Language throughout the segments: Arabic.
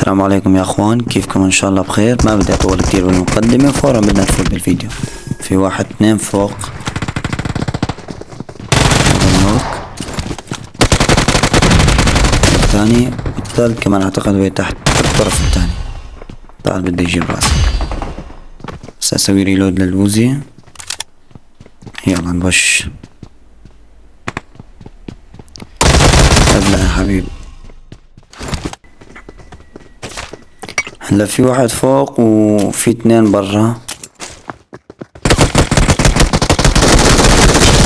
السلام عليكم يا اخوان، كيفكم؟ ان شاء الله بخير. ما بدي اطول كتير بالمقدمة، فورا بدنا نفوت بالفيديو. في واحد اثنين فوق النوك، الثاني والثالث كمان اعتقد هو تحت الطرف الثاني. تعال بدي اجيب راسك، بس اسوي ريلود للوزي. يلا نبش. ابلع يا حبيبي. هلا في واحد فوق وفي اثنين برا.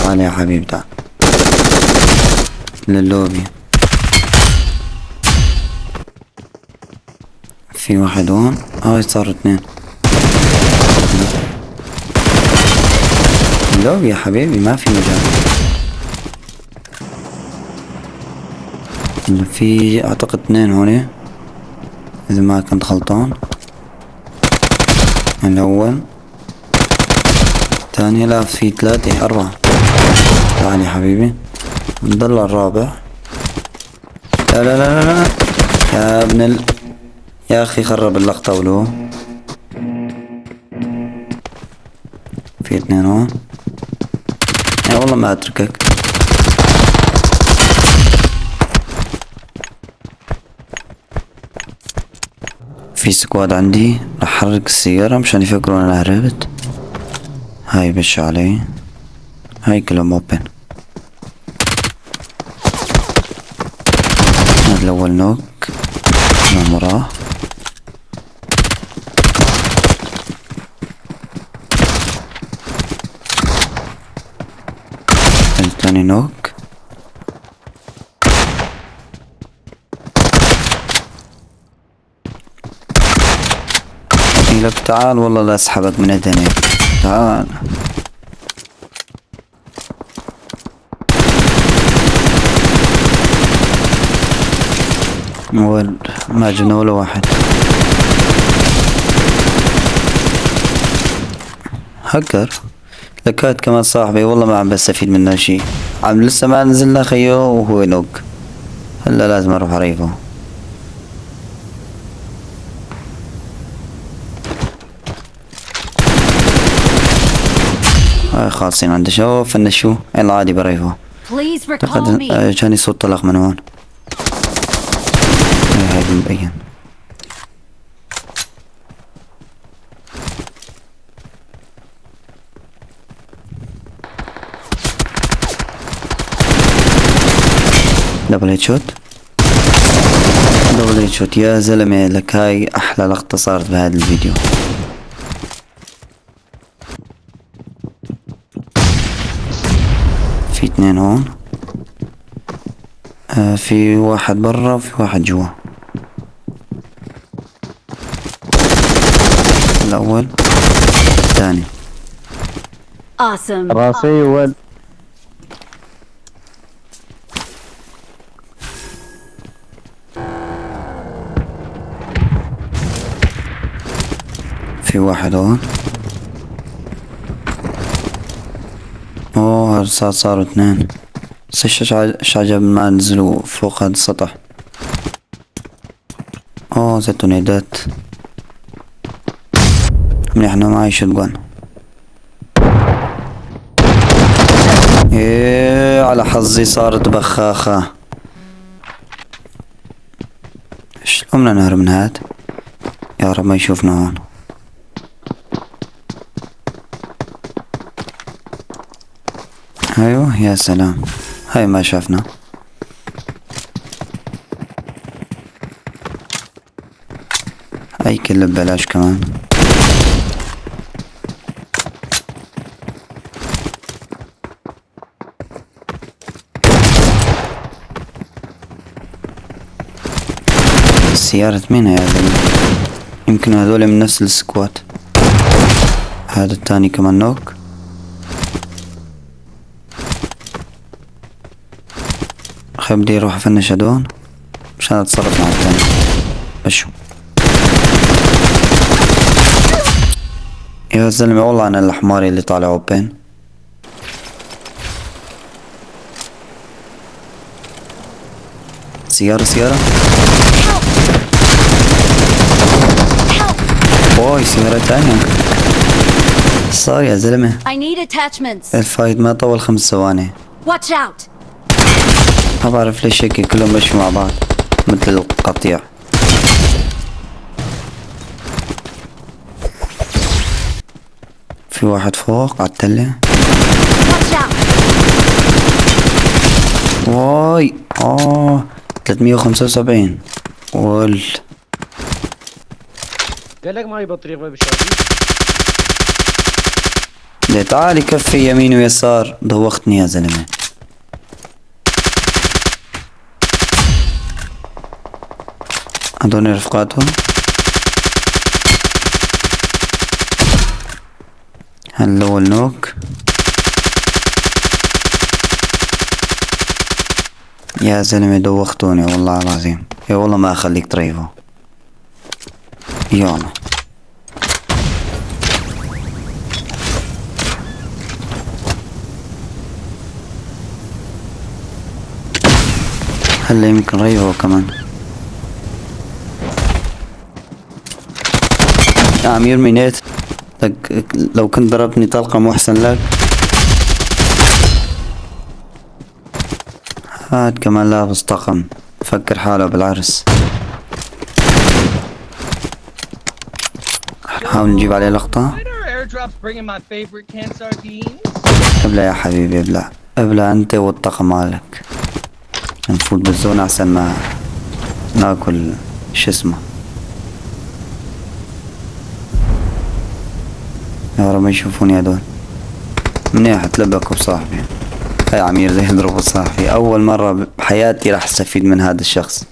تعال يا حبيبي تعال لللوبي. في واحد هون. صاروا اثنين. اللوبي يا حبيبي ما في مجال. في اعتقد اثنين هون اذا ما كنت غلطان. الاول الثاني، لا في ثلاثة اربعة. تعال يا حبيبي نضل الرابع. لا لا لا لا يا ابن يا اخي خرب اللقطة. ولو في اثنين هون. والله ما اتركك. في سكواد عندي، رح حرك السيارة مشان يفكروا انا هربت. هاي بش علي، هاي كلهم اوبن. هذا الاول نوك من وراه. الثاني نوك. لك تعال والله لا اسحبك من ايديني. تعال ما جبنا ولا واحد. هكر لك هاد كمان صاحبي، والله ما عم بستفيد منه شي. عم لسه ما نزلنا خيو وهو نوك. هلا لازم اروح اعرفه. خالصين عنده. شوف انه شو العادي بريفه. اعتقد جاني صوت طلق من هون. هاي مبين. دبل هيد شوت. دبل هيد شوت يا زلمة. لك هاي احلى لقطة صارت بهذا الفيديو. في اثنين هون. في واحد برا وفي واحد جوا. الاول الثاني. راسي ول. في واحد هون. صاروا اثنين. بس ايش عجب ما نزلوا فوق هذا السطح. زيتو نيدات منيح انه معي شوتجن. على حظي صارت بخاخة. شلون بدنا نهرب من هاد؟ يا رب ما يشوفنا هون. ايوه يا سلام، هاي ما شافنا. هاي كله ببلاش كمان. سيارة مين هي هذا؟ يمكن هذول من نفس السكوات. هذا الثاني كمان نوك. خير بدي اروح افنش هدول مشان اتصرف مع الثاني. بشو يا زلمة، والله انا الحماري اللي طالع اوبن. سيارة اوه سيارة تانية. صار يا زلمة I need attachments. الفايت ما طول 5 ثواني. Watch out. ما بعرف ليش هيك كلهم مشوا مع بعض مثل القطيع. في واحد فوق على التلة. Watch out. واي 375 قال لك معي بطاريق ما بشارجي. ليه تعال كفي يمين ويسار دوختني يا زلمة. هدول رفقاته. هلو النوك. يا زلمة دوختوني والله العظيم. يا والله ما اخليك تريفه. يلا هلا يمكن ريفه كمان. عم يرمي نيت. لو كنت ضربتني طلقة مو احسن لك. هاد كمان لابس طقم فكر حاله بالعرس. نحاول نجيب عليه لقطة. ابلع يا حبيبي ابلع ابلع انت والطقم مالك. نفوت بالزون احسن ما ناكل شو اسمه. يا رب ما يشوفوني هدول. منيح تلبكوا بصاحبي. هاي عمير زي يضربوا صاحبي. اول مرة بحياتي راح استفيد من هذا الشخص.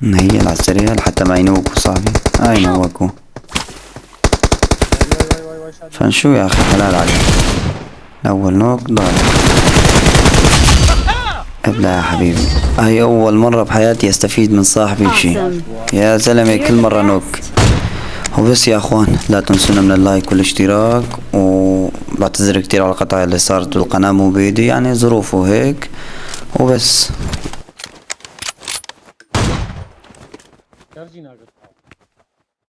نهيل على السريع لحتى ما ينوكوا صاحبي. هاي نوكوا. فنشو يا اخي حلال عليك. الاول نوك ضايع. ابلع يا حبيبي. هاي اول مرة بحياتي استفيد من صاحبي بشي. يا زلمة كل مرة نوك. وبس يا اخوان لا تنسونا من اللايك والاشتراك. وبعتذر كتير على القطع اللي صارت بالقناة مو بيدي يعني ظروفه هيك. وبس.